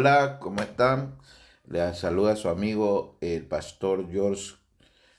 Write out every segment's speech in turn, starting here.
Hola, ¿cómo están? Les saluda su amigo el pastor George.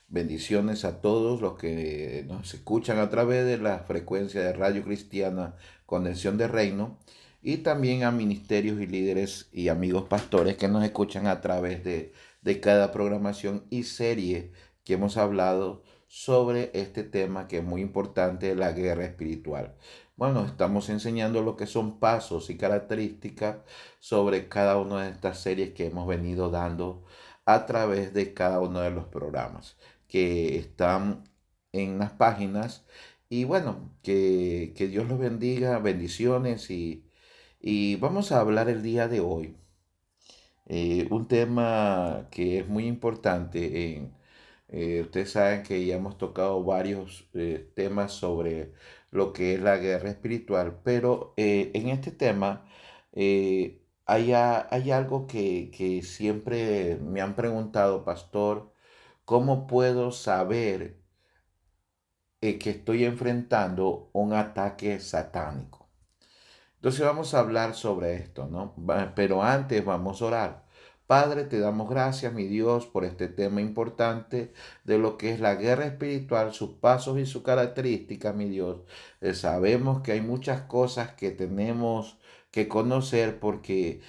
Bendiciones a todos los que nos escuchan a través de la frecuencia de Radio Cristiana Conexión de Reino y también a ministerios y líderes y amigos pastores que nos escuchan a través de cada programación y serie que hemos hablado sobre este tema que es muy importante, la guerra espiritual. Bueno, estamos enseñando lo que son pasos y características sobre cada una de estas series que hemos venido dando a través de cada uno de los programas que están en las páginas. Y bueno, que Dios los bendiga, bendiciones. Y vamos a hablar el día de hoy. Un tema que es muy importante. Ustedes saben que ya hemos tocado varios temas sobre lo que es la guerra espiritual, pero en este tema hay algo que siempre me han preguntado, pastor. ¿Cómo puedo saber que estoy enfrentando un ataque satánico? Entonces vamos a hablar sobre esto, ¿no? Pero antes vamos a orar. Padre, te damos gracias, mi Dios, por este tema importante de lo que es la guerra espiritual, sus pasos y sus características, mi Dios. Sabemos que hay muchas cosas que tenemos que conocer porque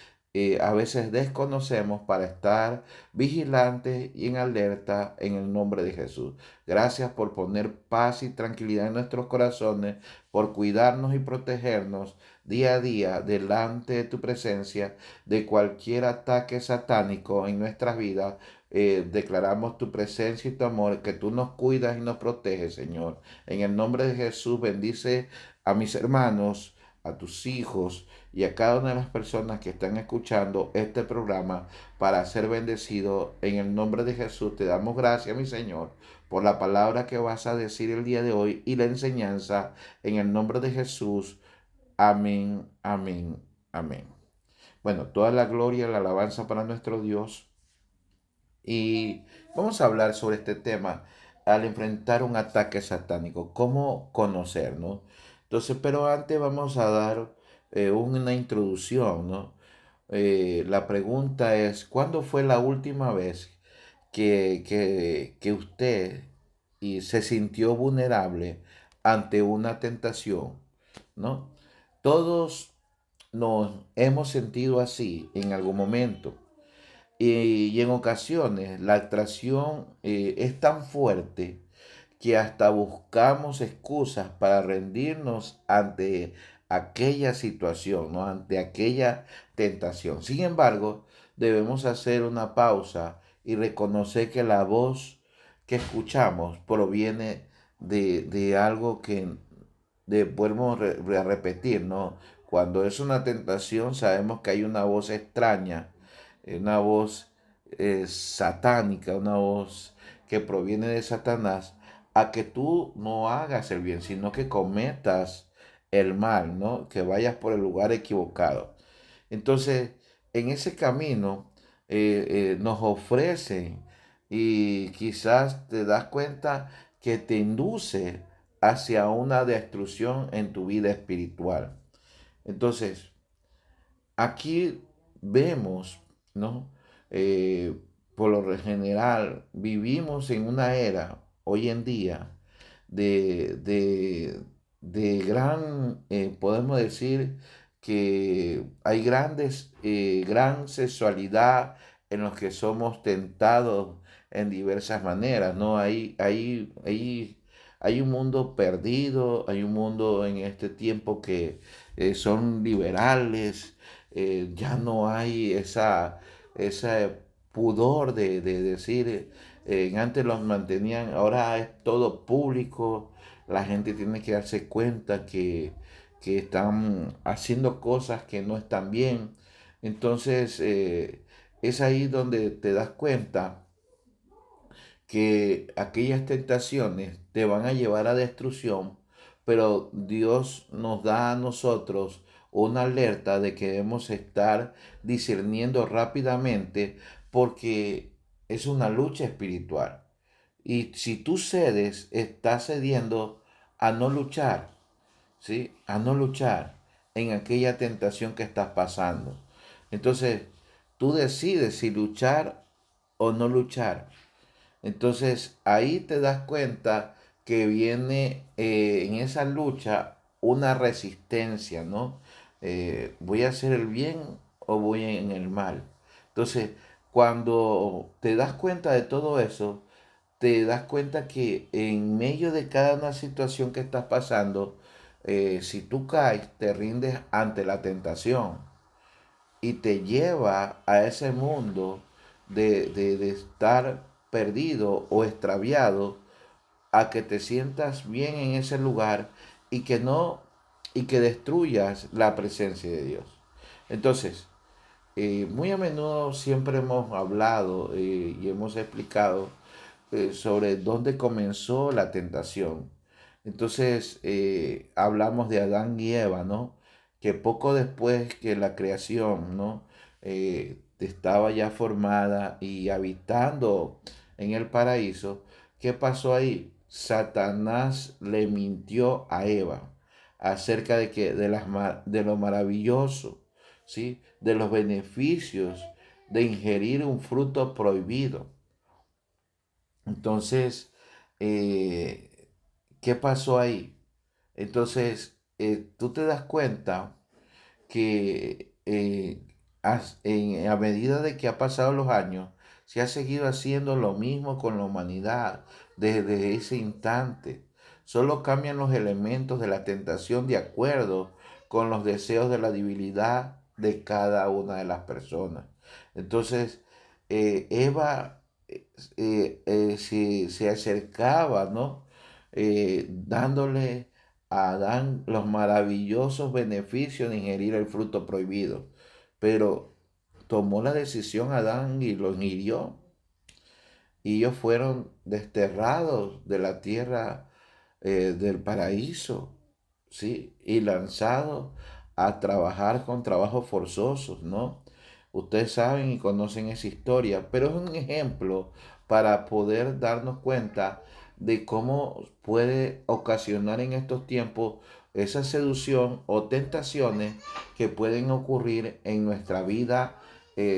a veces desconocemos para estar vigilantes y en alerta en el nombre de Jesús. Gracias por poner paz y tranquilidad en nuestros corazones, por cuidarnos y protegernos día a día delante de tu presencia de cualquier ataque satánico en nuestras vidas. Declaramos tu presencia y tu amor, que tú nos cuidas y nos proteges, Señor. En el nombre de Jesús, bendice a mis hermanos, a tus hijos y a cada una de las personas que están escuchando este programa para ser bendecido. En el nombre de Jesús te damos gracias, mi Señor, por la palabra que vas a decir el día de hoy y la enseñanza. En el nombre de Jesús. Amén, amén, amén. Bueno, toda la gloria y la alabanza para nuestro Dios. Y vamos a hablar sobre este tema al enfrentar un ataque satánico. ¿Cómo conocer, no? Entonces, pero antes vamos a dar una introducción, ¿no? La pregunta es, ¿cuándo fue la última vez que usted se sintió vulnerable ante una tentación, ¿no? Todos nos hemos sentido así en algún momento. Y en ocasiones la atracción es tan fuerte que hasta buscamos excusas para rendirnos ante aquella situación, ¿no? Ante aquella tentación. Sin embargo, debemos hacer una pausa y reconocer que la voz que escuchamos proviene de algo que vuelvo a repetir, ¿no? Cuando es una tentación, sabemos que hay una voz extraña, una voz satánica, una voz que proviene de Satanás, a que tú no hagas el bien, sino que cometas el mal, ¿no? Que vayas por el lugar equivocado. Entonces, en ese camino nos ofrecen y quizás te das cuenta que te induce hacia una destrucción en tu vida espiritual. Entonces, aquí vemos, ¿no? Eh, por lo general, vivimos en una era, hoy en día, de, de, de gran, podemos decir que hay gran sexualidad en los que somos tentados en diversas maneras, ¿no? Hay un mundo perdido, hay un mundo en este tiempo que son liberales. Ya no hay ese pudor de decir, antes los mantenían, ahora es todo público, la gente tiene que darse cuenta que están haciendo cosas que no están bien. Entonces, es ahí donde te das cuenta que aquellas tentaciones te van a llevar a destrucción, pero Dios nos da a nosotros una alerta de que debemos estar discerniendo rápidamente porque es una lucha espiritual. Y si tú cedes, estás cediendo a no luchar, ¿sí? A no luchar en aquella tentación que estás pasando. Entonces, tú decides si luchar o no luchar. Entonces ahí te das cuenta que viene en esa lucha una resistencia, ¿no? ¿Voy a hacer el bien o voy en el mal? Entonces, cuando te das cuenta de todo eso, te das cuenta que en medio de cada una situación que estás pasando, si tú caes, te rindes ante la tentación y te lleva a ese mundo de estar perdido o extraviado, a que te sientas bien en ese lugar y que no y que destruyas la presencia de Dios. Entonces, muy a menudo siempre hemos hablado y hemos explicado sobre dónde comenzó la tentación. Entonces, hablamos de Adán y Eva, ¿no? Que poco después que la creación, ¿no? Estaba ya formada y habitando en el paraíso, ¿qué pasó ahí? Satanás le mintió a Eva acerca de que de lo maravilloso, ¿sí? De los beneficios de ingerir un fruto prohibido. Entonces, ¿qué pasó ahí? Entonces, tú te das cuenta que a medida de que ha pasado los años, se ha seguido haciendo lo mismo con la humanidad desde ese instante. Solo cambian los elementos de la tentación de acuerdo con los deseos de la debilidad de cada una de las personas. Entonces, Eva se acercaba, ¿no? Dándole a Adán los maravillosos beneficios de ingerir el fruto prohibido. Pero tomó la decisión Adán y lo ingirió. Y ellos fueron desterrados de la tierra del paraíso, ¿sí? Y lanzados a trabajar con trabajos forzosos, ¿no? Ustedes saben y conocen esa historia, pero es un ejemplo para poder darnos cuenta de cómo puede ocasionar en estos tiempos esa seducción o tentaciones que pueden ocurrir en nuestra vida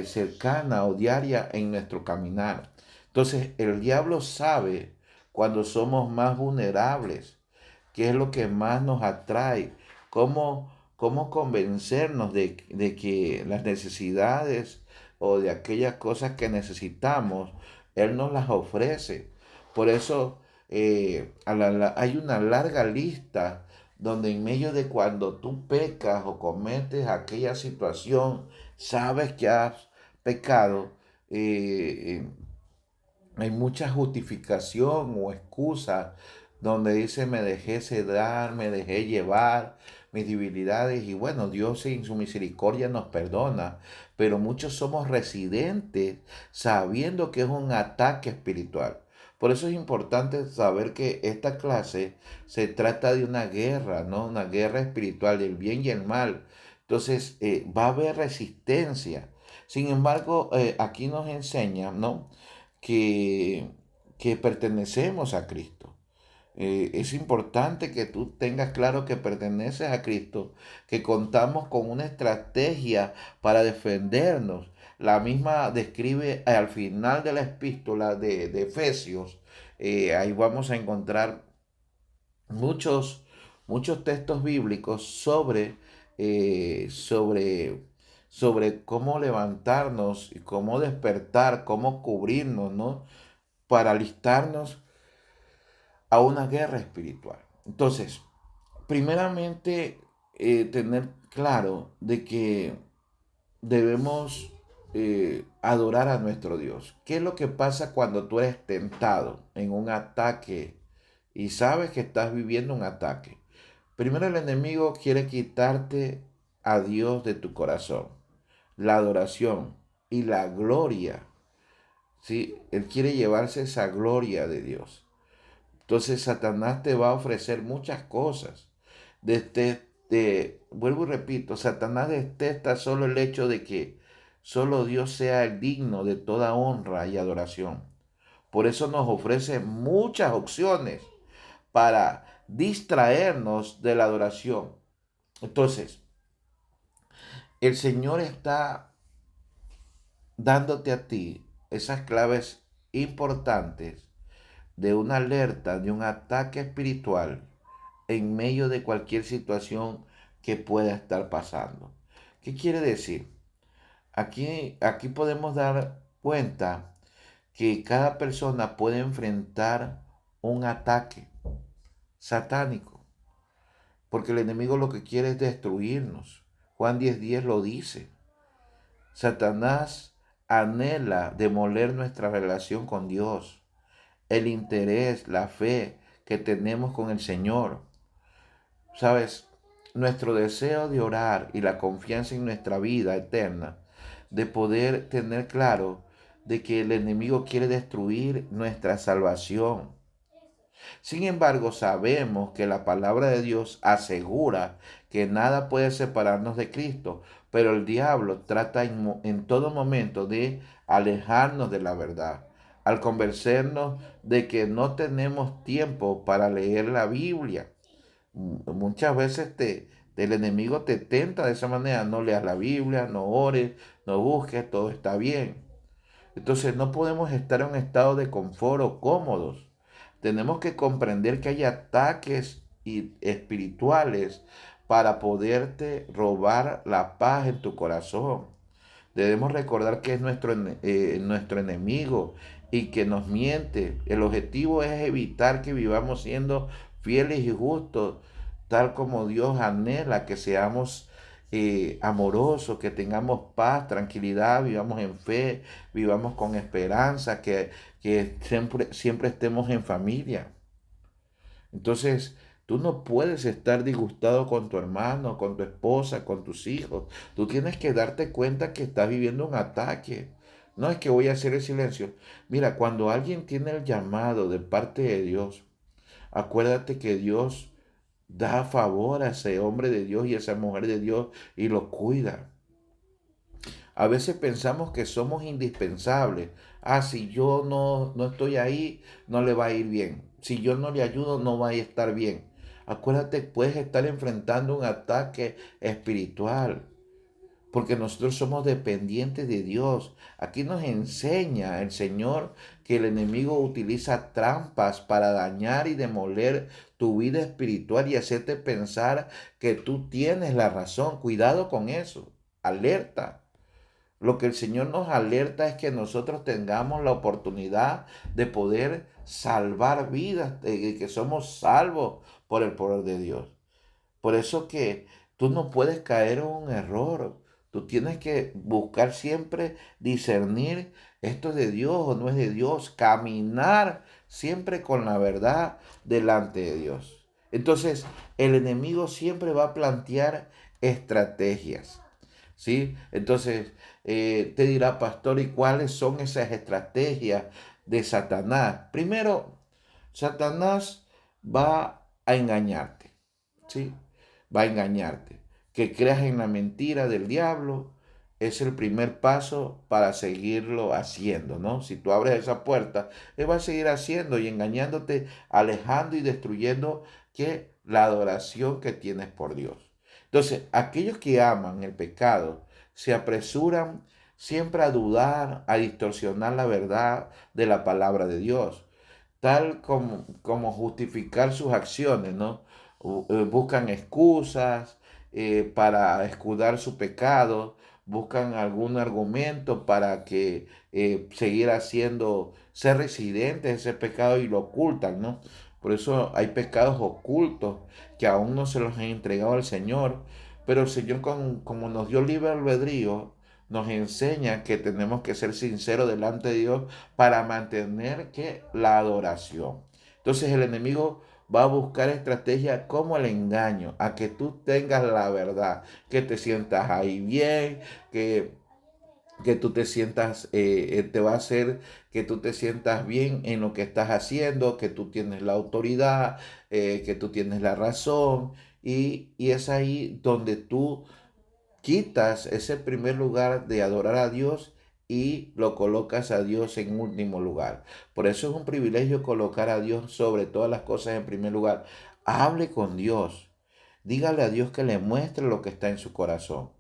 cercana o diaria en nuestro caminar. Entonces, el diablo sabe cuando somos más vulnerables, qué es lo que más nos atrae, cómo convencernos de que las necesidades o de aquellas cosas que necesitamos, Él nos las ofrece. Por eso hay una larga lista donde en medio de cuando tú pecas o cometes aquella situación, sabes que has pecado, eh, hay mucha justificación o excusa donde dice me dejé sedar, me dejé llevar, mis debilidades y bueno, Dios en su misericordia nos perdona, pero muchos somos residentes sabiendo que es un ataque espiritual. Por eso es importante saber que esta clase se trata de una guerra, ¿no? Una guerra espiritual del bien y el mal. Entonces, va a haber resistencia. Sin embargo, aquí nos enseña, ¿no? que, que pertenecemos a Cristo. Es importante que tú tengas claro que perteneces a Cristo, que contamos con una estrategia para defendernos. La misma describe al final de la epístola de Efesios. Ahí vamos a encontrar muchos, muchos textos bíblicos sobre sobre cómo levantarnos y cómo despertar, cómo cubrirnos, ¿no? Para alistarnos a una guerra espiritual. Entonces, primeramente, tener claro de que debemos adorar a nuestro Dios. ¿Qué es lo que pasa cuando tú eres tentado en un ataque y sabes que estás viviendo un ataque? Primero el enemigo quiere quitarte a Dios de tu corazón, la adoración y la gloria. ¿Sí? Él quiere llevarse esa gloria de Dios. Entonces Satanás te va a ofrecer muchas cosas. Vuelvo y repito, Satanás detesta solo el hecho de que solo Dios sea el digno de toda honra y adoración. Por eso nos ofrece muchas opciones para distraernos de la adoración. Entonces, el Señor está dándote a ti esas claves importantes de una alerta, de un ataque espiritual en medio de cualquier situación que pueda estar pasando. ¿Qué quiere decir? Aquí podemos dar cuenta que cada persona puede enfrentar un ataque satánico, porque el enemigo lo que quiere es destruirnos. Juan 10:10 lo dice. Satanás anhela demoler nuestra relación con Dios, el interés, la fe que tenemos con el Señor. ¿Sabes? Nuestro deseo de orar y la confianza en nuestra vida eterna, de poder tener claro de que el enemigo quiere destruir nuestra salvación. Sin embargo, sabemos que la palabra de Dios asegura que nada puede separarnos de Cristo, pero el diablo trata en todo momento de alejarnos de la verdad, al convencernos de que no tenemos tiempo para leer la Biblia. Muchas veces el enemigo te tenta de esa manera: no leas la Biblia, no ores, no busques, todo está bien. Entonces no podemos estar en un estado de confort o cómodos. Tenemos que comprender que hay ataques espirituales para poderte robar la paz en tu corazón. Debemos recordar que es nuestro enemigo y que nos miente. El objetivo es evitar que vivamos siendo fieles y justos, tal como Dios anhela que seamos amorosos, que tengamos paz, tranquilidad, vivamos en fe, vivamos con esperanza, que siempre estemos en familia. Entonces, tú no puedes estar disgustado con tu hermano, con tu esposa, con tus hijos. Tú tienes que darte cuenta que estás viviendo un ataque. No es que voy a hacer el silencio. Mira, cuando alguien tiene el llamado de parte de Dios, acuérdate que Dios da favor a ese hombre de Dios y a esa mujer de Dios y lo cuida. A veces pensamos que somos indispensables. Ah, si yo no estoy ahí, no le va a ir bien. Si yo no le ayudo, no va a estar bien. Acuérdate, puedes estar enfrentando un ataque espiritual, porque nosotros somos dependientes de Dios. Aquí nos enseña el Señor que el enemigo utiliza trampas para dañar y demoler tu vida espiritual y hacerte pensar que tú tienes la razón. Cuidado con eso. Alerta. Lo que el Señor nos alerta es que nosotros tengamos la oportunidad de poder salvar vidas, de que somos salvos por el poder de Dios. Por eso que tú no puedes caer en un error. Tú tienes que buscar siempre discernir: esto es de Dios o no es de Dios. Caminar siempre con la verdad delante de Dios. Entonces, el enemigo siempre va a plantear estrategias. ¿Sí? Entonces, te dirá: pastor, ¿y cuáles son esas estrategias de Satanás? Primero, Satanás va a engañarte, ¿sí? Va a engañarte. Que creas en la mentira del diablo es el primer paso para seguirlo haciendo, ¿no? Si tú abres esa puerta, él va a seguir haciendo y engañándote, alejando y destruyendo la adoración que tienes por Dios. Entonces, aquellos que aman el pecado se apresuran siempre a dudar, a distorsionar la verdad de la palabra de Dios, tal como justificar sus acciones, ¿no? Buscan excusas para escudar su pecado, buscan algún argumento para que seguir haciendo, ser residentes de ese pecado y lo ocultan, ¿no? Por eso hay pecados ocultos que aún no se los han entregado al Señor, pero el Señor, como nos dio libre albedrío, nos enseña que tenemos que ser sinceros delante de Dios para mantener la adoración. Entonces el enemigo va a buscar estrategias como el engaño, a que tú tengas la verdad, que te sientas ahí bien, que, que tú te sientas, te va a hacer que tú te sientas bien en lo que estás haciendo, que tú tienes la autoridad, que tú tienes la razón, y es ahí donde tú quitas ese primer lugar de adorar a Dios y lo colocas a Dios en último lugar. Por eso es un privilegio colocar a Dios sobre todas las cosas en primer lugar. Hable con Dios. Dígale a Dios que le muestre lo que está en su corazón.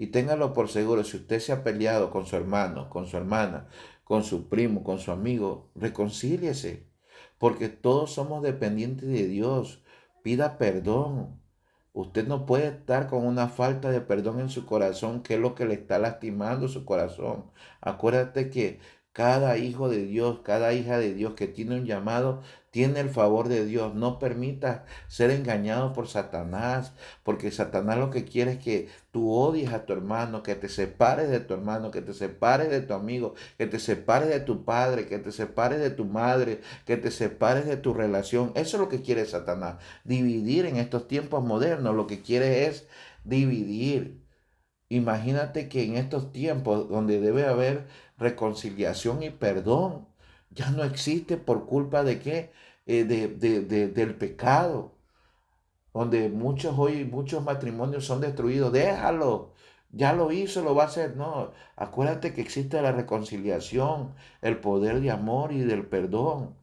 Y téngalo por seguro, si usted se ha peleado con su hermano, con su hermana, con su primo, con su amigo, reconcíliese, porque todos somos dependientes de Dios. Pida perdón. Usted no puede estar con una falta de perdón en su corazón, que es lo que le está lastimando su corazón. Acuérdate que cada hijo de Dios, cada hija de Dios que tiene un llamado, tiene el favor de Dios. No permitas ser engañado por Satanás, porque Satanás lo que quiere es que tú odies a tu hermano, que te separes de tu hermano, que te separes de tu amigo, que te separes de tu padre, que te separes de tu madre, que te separes de tu relación. Eso es lo que quiere Satanás. Dividir en estos tiempos modernos, lo que quiere es dividir. Imagínate que en estos tiempos donde debe haber reconciliación y perdón, ya no existe por culpa de qué. Del pecado, donde muchos matrimonios son destruidos. Déjalo, ya lo hizo, lo va a hacer. No, acuérdate que existe la reconciliación, el poder de amor y del perdón.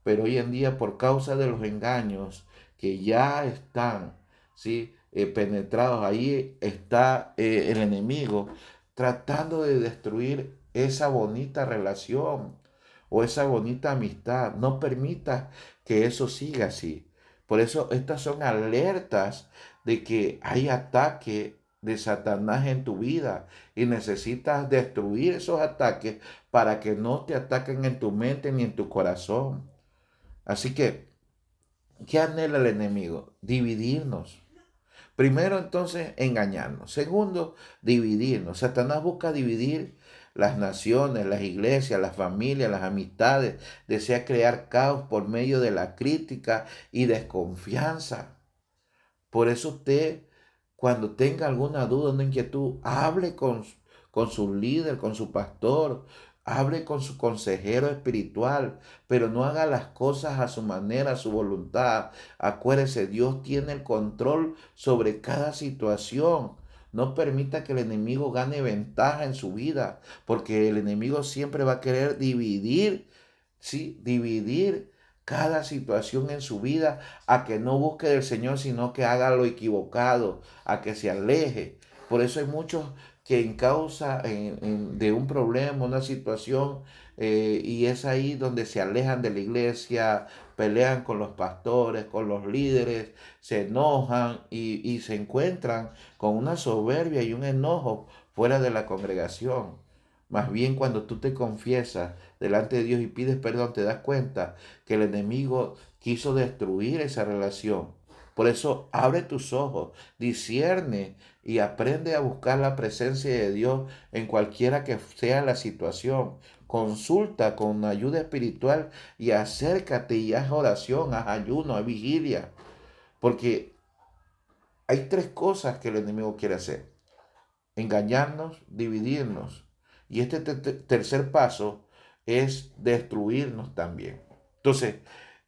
Pero hoy en día, por causa de los engaños que ya están, ¿sí? Penetrados, ahí está el enemigo tratando de destruir esa bonita relación o esa bonita amistad. No permitas que eso siga así. Por eso estas son alertas de que hay ataque de Satanás en tu vida y necesitas destruir esos ataques para que no te ataquen en tu mente ni en tu corazón. Así que, ¿qué anhela el enemigo? Dividirnos. Primero, entonces, engañarnos. Segundo, dividirnos. Satanás busca dividir las naciones, las iglesias, las familias, las amistades. Desea crear caos por medio de la crítica y desconfianza. Por eso usted, cuando tenga alguna duda, una inquietud, hable con su líder, con su pastor, hable con su consejero espiritual, pero no haga las cosas a su manera, a su voluntad. Acuérdese, Dios tiene el control sobre cada situación. No permita que el enemigo gane ventaja en su vida, porque el enemigo siempre va a querer dividir, ¿sí? Dividir cada situación en su vida, a que no busque del Señor, sino que haga lo equivocado, a que se aleje. Por eso hay muchos que en causa de un problema, una situación, y es ahí donde se alejan de la iglesia, pelean con los pastores, con los líderes, se enojan y se encuentran con una soberbia y un enojo fuera de la congregación. Más bien cuando tú te confiesas delante de Dios y pides perdón, te das cuenta que el enemigo quiso destruir esa relación. Por eso abre tus ojos, discierne y aprende a buscar la presencia de Dios en cualquiera que sea la situación. Consulta con ayuda espiritual y acércate y haz oración, haz ayuno, haz vigilia. Porque hay tres cosas que el enemigo quiere hacer: engañarnos, dividirnos. Y este tercer paso es destruirnos también. Entonces,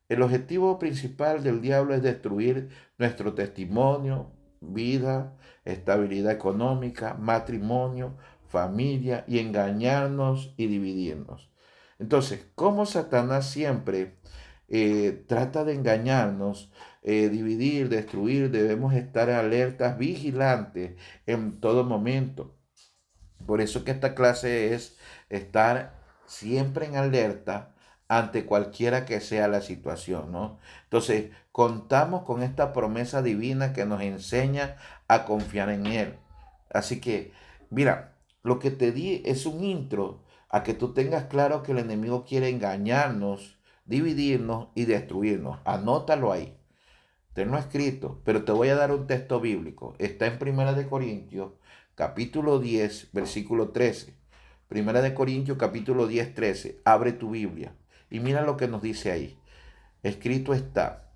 el objetivo principal del diablo es destruir nuestro testimonio, vida, estabilidad económica, matrimonio, familia, y engañarnos y dividirnos. Entonces, como Satanás siempre trata de engañarnos, dividir, destruir, debemos estar alertas, vigilantes en todo momento. Por eso que esta clase es estar siempre en alerta ante cualquiera que sea la situación, ¿no? Entonces, contamos con esta promesa divina que nos enseña a confiar en Él. Así que, mira, lo que te di es un intro a que tú tengas claro que el enemigo quiere engañarnos, dividirnos y destruirnos. Anótalo ahí. Tenlo escrito, pero te voy a dar un texto bíblico. Está en Primera de Corintios, capítulo 10, versículo 13. Primera de Corintios, capítulo 10, 13. Abre tu Biblia y mira lo que nos dice ahí. Escrito está: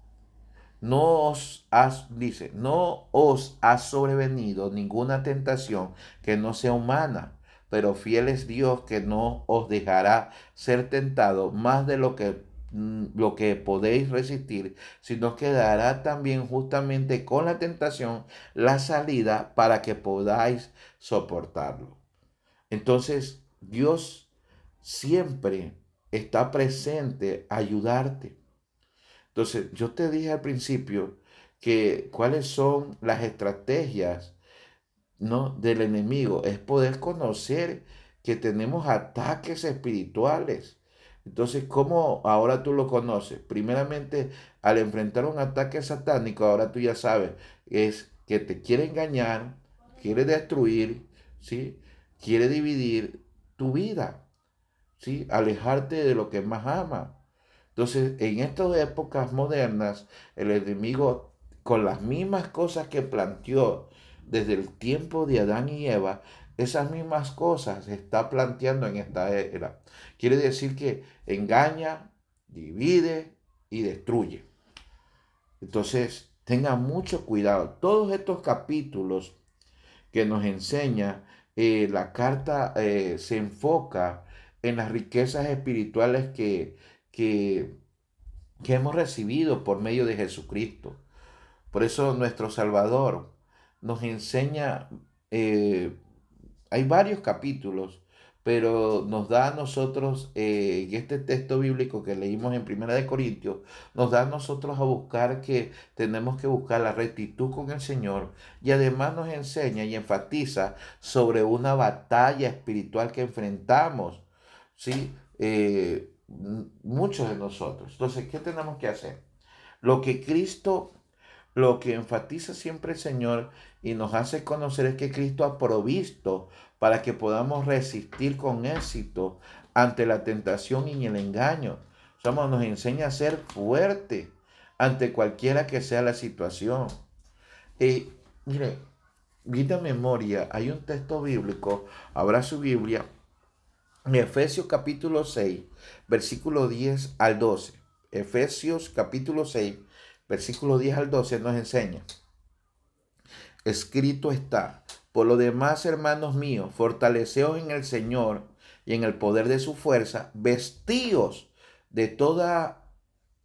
no os ha sobrevenido ninguna tentación que no sea humana, pero fiel es Dios, que no os dejará ser tentado más de lo que podéis resistir, sino que dará también justamente con la tentación la salida para que podáis soportarlo. Entonces, Dios siempre está presente a ayudarte. Entonces, yo te dije al principio que cuáles son las estrategias ¿no? Del enemigo, es poder conocer que tenemos ataques espirituales. Entonces, ¿cómo ahora tú lo conoces? Primeramente, al enfrentar un ataque satánico, ahora tú ya sabes, es que te quiere engañar, quiere destruir, ¿sí? Quiere dividir tu vida, ¿sí? Alejarte de lo que más ama. Entonces, en estas épocas modernas, el enemigo, con las mismas cosas que planteó desde el tiempo de Adán y Eva, esas mismas cosas se está planteando en esta era. Quiere decir que engaña, divide y destruye. Entonces, tenga mucho cuidado. Todos estos capítulos que nos enseña la carta se enfoca en las riquezas espirituales que que hemos recibido por medio de Jesucristo. Por eso nuestro Salvador nos enseña, eh, hay varios capítulos, pero nos da a nosotros, en este texto bíblico que leímos en Primera de Corintios, nos da a nosotros a buscar que tenemos que buscar la rectitud con el Señor y además nos enseña y enfatiza sobre una batalla espiritual que enfrentamos, ¿sí? Muchos de nosotros. Entonces, ¿qué tenemos que hacer? Lo que Cristo, lo que enfatiza siempre el Señor y nos hace conocer es que Cristo ha provisto para que podamos resistir con éxito ante la tentación y el engaño. Somos, nos enseña a ser fuerte ante cualquiera que sea la situación. Mire, vida memoria, hay un texto bíblico, habrá su Biblia, en Efesios capítulo 6 versículo 10 al 12. Efesios capítulo 6 versículo 10 al 12 nos enseña. Escrito está, por lo demás, hermanos míos, fortaleceos en el Señor y en el poder de su fuerza, vestíos de toda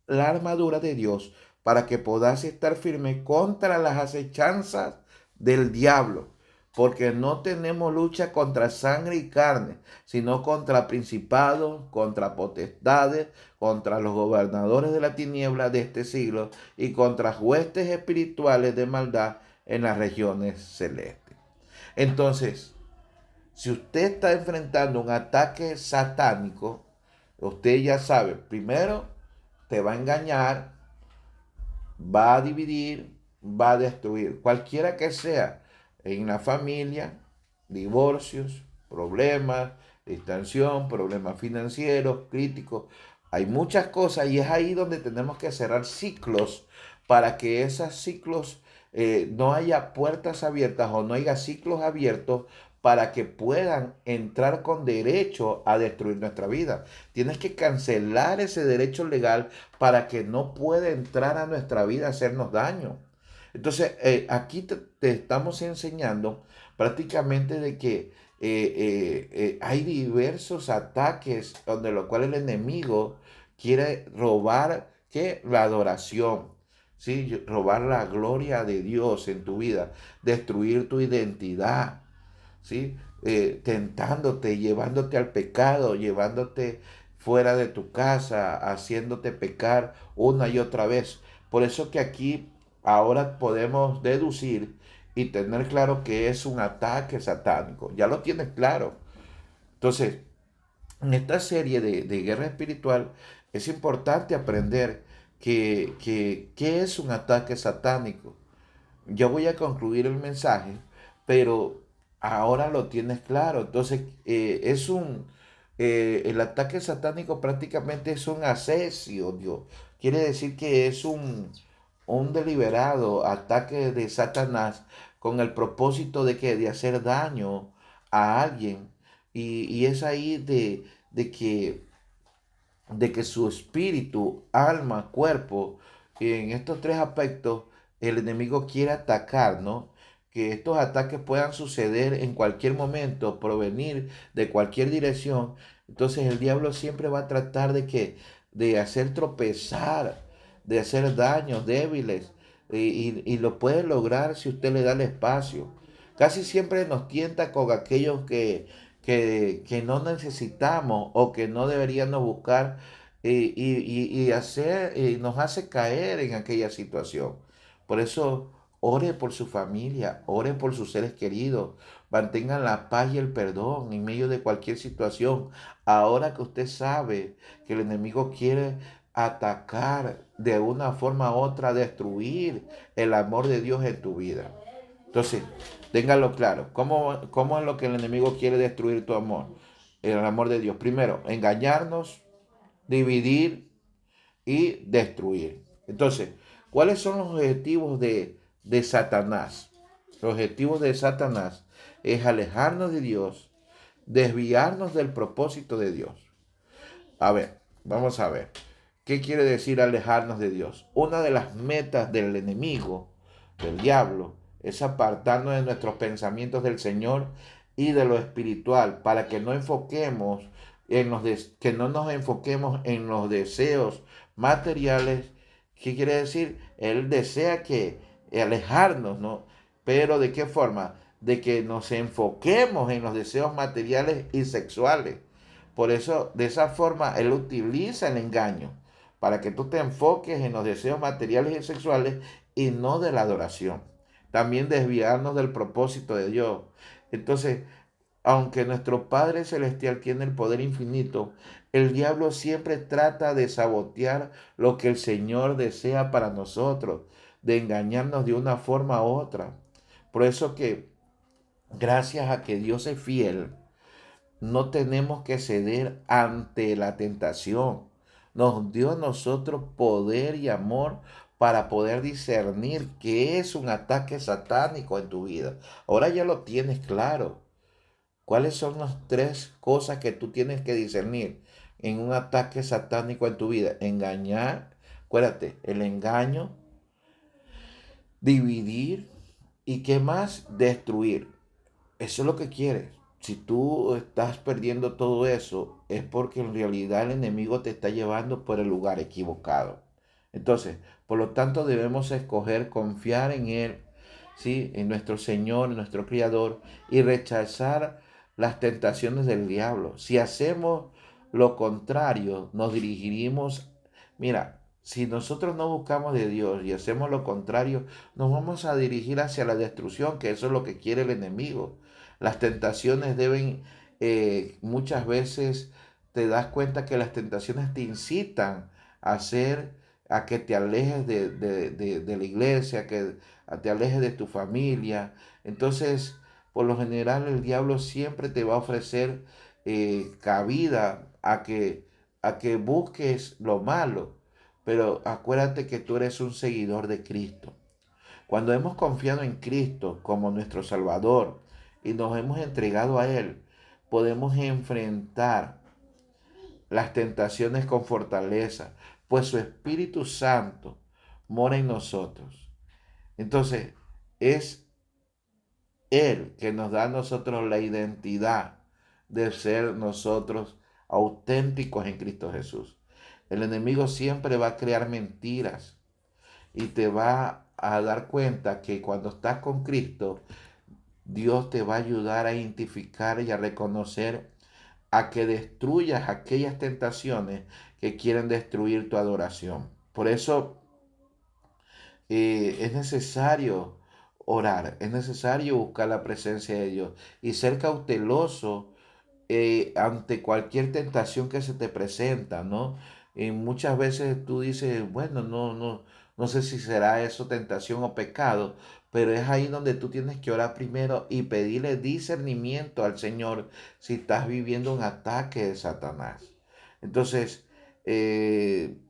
la armadura de Dios para que podáis estar firme contra las acechanzas del diablo, porque no tenemos lucha contra sangre y carne, sino contra principados, contra potestades, contra los gobernadores de la tiniebla de este siglo y contra huestes espirituales de maldad en las regiones celestes. Entonces, si usted está enfrentando un ataque satánico, usted ya sabe, primero te va a engañar, va a dividir, va a destruir, cualquiera que sea, en la familia, divorcios, problemas, distensión, problemas financieros, críticos. Hay muchas cosas y es ahí donde tenemos que cerrar ciclos para que esos ciclos no haya puertas abiertas o no haya ciclos abiertos para que puedan entrar con derecho a destruir nuestra vida. Tienes que cancelar ese derecho legal para que no pueda entrar a nuestra vida a hacernos daño. Entonces, aquí te estamos enseñando prácticamente de que hay diversos ataques donde lo cual el enemigo quiere robar ¿qué? La adoración, ¿sí? Robar la gloria de Dios en tu vida, destruir tu identidad, ¿sí? Tentándote, llevándote al pecado, llevándote fuera de tu casa, haciéndote pecar una y otra vez. Por eso que aquí ahora podemos deducir y tener claro que es un ataque satánico. Ya lo tienes claro. Entonces, en esta serie de guerra espiritual es importante aprender que es un ataque satánico. Yo voy a concluir el mensaje, pero ahora lo tienes claro. Entonces, el ataque satánico prácticamente es un asesio, Dios. Quiere decir que es un deliberado ataque de Satanás con el propósito de hacer daño a alguien. Y es ahí de que su espíritu, alma, cuerpo, en estos tres aspectos, el enemigo quiere atacar, ¿no? Que estos ataques puedan suceder en cualquier momento, provenir de cualquier dirección. Entonces el diablo siempre va a tratar de hacer tropezar, de hacer daños débiles, y lo puede lograr si usted le da el espacio. Casi siempre nos tienta con aquellos que no necesitamos o que no deberíamos buscar y nos hace caer en aquella situación. Por eso ore por su familia, ore por sus seres queridos, mantengan la paz y el perdón en medio de cualquier situación. Ahora que usted sabe que el enemigo quiere atacar de una forma u otra, destruir el amor de Dios en tu vida. Entonces, téngalo claro. ¿Cómo es lo que el enemigo quiere destruir tu amor? El amor de Dios. Primero, engañarnos, dividir y destruir. Entonces, ¿cuáles son los objetivos de Satanás? Los objetivos de Satanás es alejarnos de Dios, desviarnos del propósito de Dios. A ver, vamos a ver. ¿Qué quiere decir alejarnos de Dios? Una de las metas del enemigo, del diablo, es apartarnos de nuestros pensamientos del Señor y de lo espiritual para que no enfoquemos que no nos enfoquemos en los deseos materiales. ¿Qué quiere decir? Él desea que alejarnos, ¿no? Pero ¿de qué forma? De que nos enfoquemos en los deseos materiales y sexuales. Por eso, de esa forma, él utiliza el engaño para que tú te enfoques en los deseos materiales y sexuales y no de la adoración. También desviarnos del propósito de Dios. Entonces, aunque nuestro Padre Celestial tiene el poder infinito, el diablo siempre trata de sabotear lo que el Señor desea para nosotros, de engañarnos de una forma u otra. Por eso que, gracias a que Dios es fiel, no tenemos que ceder ante la tentación. Nos dio a nosotros poder y amor para poder discernir qué es un ataque satánico en tu vida. Ahora ya lo tienes claro. ¿Cuáles son las tres cosas que tú tienes que discernir en un ataque satánico en tu vida? Engañar, acuérdate, el engaño, dividir y qué más, destruir. Eso es lo que quieres. Si tú estás perdiendo todo eso, es porque en realidad el enemigo te está llevando por el lugar equivocado. Entonces, por lo tanto, debemos escoger confiar en Él, ¿sí? En nuestro Señor, en nuestro Criador, y rechazar las tentaciones del diablo. Si hacemos lo contrario, nos dirigiremos, mira, si nosotros no buscamos de Dios y hacemos lo contrario, nos vamos a dirigir hacia la destrucción, que eso es lo que quiere el enemigo. Las tentaciones deben, muchas veces te das cuenta que las tentaciones te incitan a hacer, a que te alejes de la iglesia, que te alejes de tu familia. Entonces, por lo general, el diablo siempre te va a ofrecer cabida a que busques lo malo. Pero acuérdate que tú eres un seguidor de Cristo. Cuando hemos confiado en Cristo como nuestro Salvador y nos hemos entregado a Él, podemos enfrentar las tentaciones con fortaleza, pues su Espíritu Santo mora en nosotros. Entonces, es Él que nos da a nosotros la identidad de ser nosotros auténticos en Cristo Jesús. El enemigo siempre va a crear mentiras y te va a dar cuenta que cuando estás con Cristo, Dios te va a ayudar a identificar y a reconocer, a que destruyas aquellas tentaciones que quieren destruir tu adoración. Por eso es necesario orar, es necesario buscar la presencia de Dios y ser cauteloso ante cualquier tentación que se te presenta, ¿no? Y muchas veces tú dices, bueno, no sé si será eso tentación o pecado, pero es ahí donde tú tienes que orar primero y pedirle discernimiento al Señor si estás viviendo un ataque de Satanás. Entonces,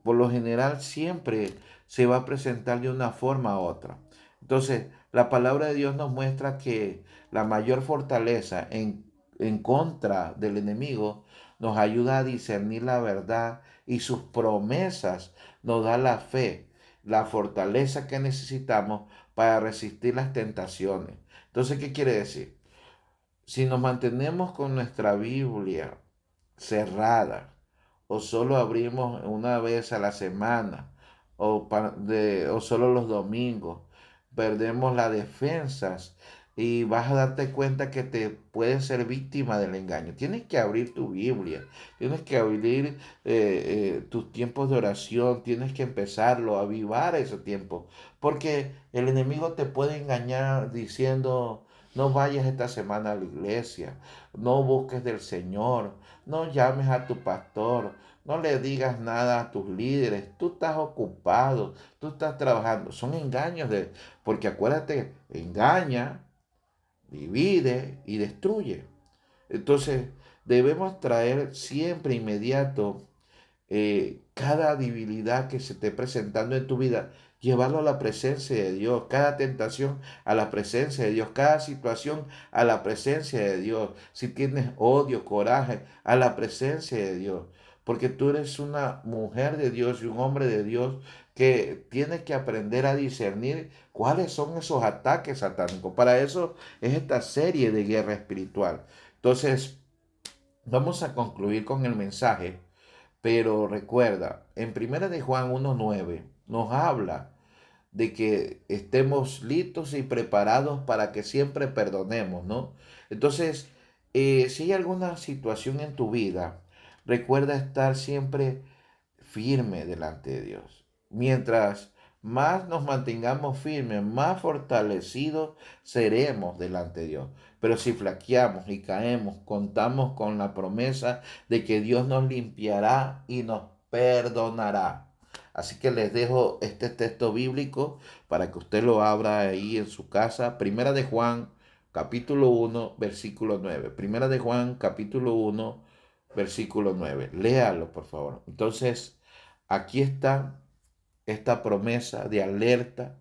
por lo general siempre se va a presentar de una forma u otra. Entonces, la palabra de Dios nos muestra que la mayor fortaleza en contra del enemigo nos ayuda a discernir la verdad y sus promesas nos da la fe, la fortaleza que necesitamos para resistir las tentaciones. Entonces, ¿qué quiere decir? Si nos mantenemos con nuestra Biblia cerrada o solo abrimos una vez a la semana o solo los domingos, perdemos las defensas y vas a darte cuenta que te puedes ser víctima del engaño. Tienes que abrir tu Biblia, tienes que abrir tus tiempos de oración, tienes que empezarlo, avivar ese tiempo, porque el enemigo te puede engañar diciendo, no vayas esta semana a la iglesia, no busques del Señor, no llames a tu pastor, no le digas nada a tus líderes, tú estás ocupado, tú estás trabajando. Son engaños porque acuérdate, engaña, divide y destruye. Entonces, debemos traer siempre inmediato cada debilidad que se esté presentando en tu vida, llevarlo a la presencia de Dios, cada tentación a la presencia de Dios, cada situación a la presencia de Dios. Si tienes odio, coraje, a la presencia de Dios. Porque tú eres una mujer de Dios y un hombre de Dios que tiene que aprender a discernir cuáles son esos ataques satánicos. Para eso es esta serie de guerra espiritual. Entonces, vamos a concluir con el mensaje, pero recuerda, en Primera de Juan 1:9 nos habla de que estemos listos y preparados para que siempre perdonemos, ¿no? Entonces, si hay alguna situación en tu vida, recuerda estar siempre firme delante de Dios. Mientras más nos mantengamos firmes, más fortalecidos seremos delante de Dios. Pero si flaqueamos y caemos, contamos con la promesa de que Dios nos limpiará y nos perdonará. Así que les dejo este texto bíblico para que usted lo abra ahí en su casa. Primera de Juan, capítulo 1, versículo 9. Primera de Juan, capítulo 1, versículo 9. Léalo, por favor. Entonces, aquí está esta promesa de alerta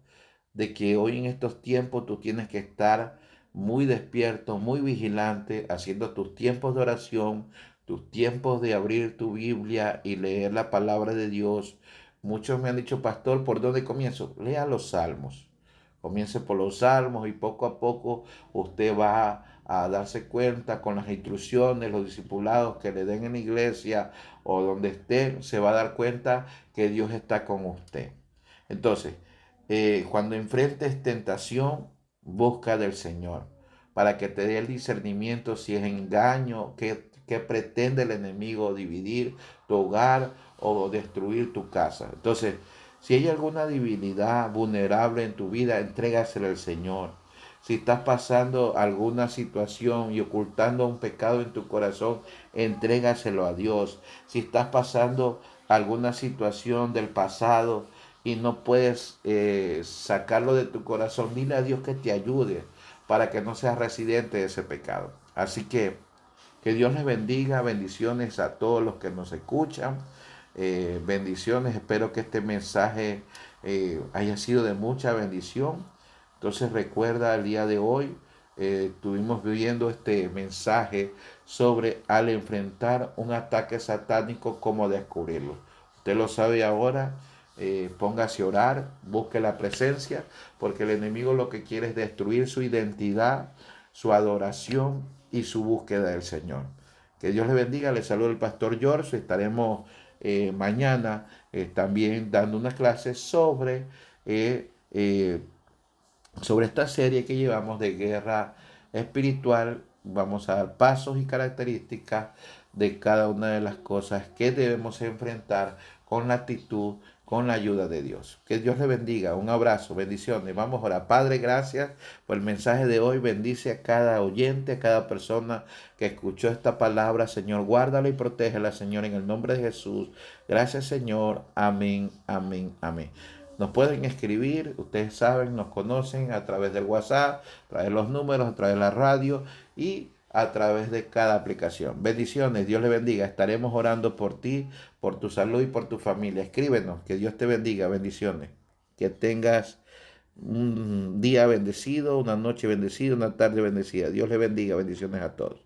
de que hoy en estos tiempos tú tienes que estar muy despierto, muy vigilante, haciendo tus tiempos de oración, tus tiempos de abrir tu Biblia y leer la palabra de Dios. Muchos me han dicho, pastor, ¿por dónde comienzo? Lea los salmos. Comience por los salmos y poco a poco usted va a darse cuenta con las instrucciones, los discipulados que le den en la iglesia o donde esté, se va a dar cuenta que Dios está con usted. Entonces, cuando enfrentes tentación, busca del Señor para que te dé el discernimiento si es engaño, que pretende el enemigo dividir tu hogar o destruir tu casa. Entonces, si hay alguna debilidad vulnerable en tu vida, entrégasela al Señor. Si estás pasando alguna situación y ocultando un pecado en tu corazón, entrégaselo a Dios. Si estás pasando alguna situación del pasado y no puedes sacarlo de tu corazón, dile a Dios que te ayude para que no seas residente de ese pecado. Así que Dios les bendiga, bendiciones a todos los que nos escuchan, bendiciones, espero que este mensaje haya sido de mucha bendición. Entonces recuerda el día de hoy, estuvimos viendo este mensaje sobre al enfrentar un ataque satánico, cómo descubrirlo. Usted lo sabe ahora, póngase a orar, busque la presencia, porque el enemigo lo que quiere es destruir su identidad, su adoración y su búsqueda del Señor. Que Dios le bendiga, le saluda el pastor George, estaremos mañana también dando una clase eh, eh, sobre esta serie que llevamos de guerra espiritual. Vamos a dar pasos y características de cada una de las cosas que debemos enfrentar con la actitud, con la ayuda de Dios. Que Dios le bendiga. Un abrazo, bendiciones. Vamos ahora. Padre, gracias por el mensaje de hoy. Bendice a cada oyente, a cada persona que escuchó esta palabra. Señor, guárdala y protégela, Señor, en el nombre de Jesús. Gracias, Señor. Amén, amén, amén. Nos pueden escribir, ustedes saben, nos conocen a través del WhatsApp, a través de los números, a través de la radio y a través de cada aplicación. Bendiciones, Dios le bendiga. Estaremos orando por ti, por tu salud y por tu familia. Escríbenos, que Dios te bendiga. Bendiciones. Que tengas un día bendecido, una noche bendecida, una tarde bendecida. Dios le bendiga. Bendiciones a todos.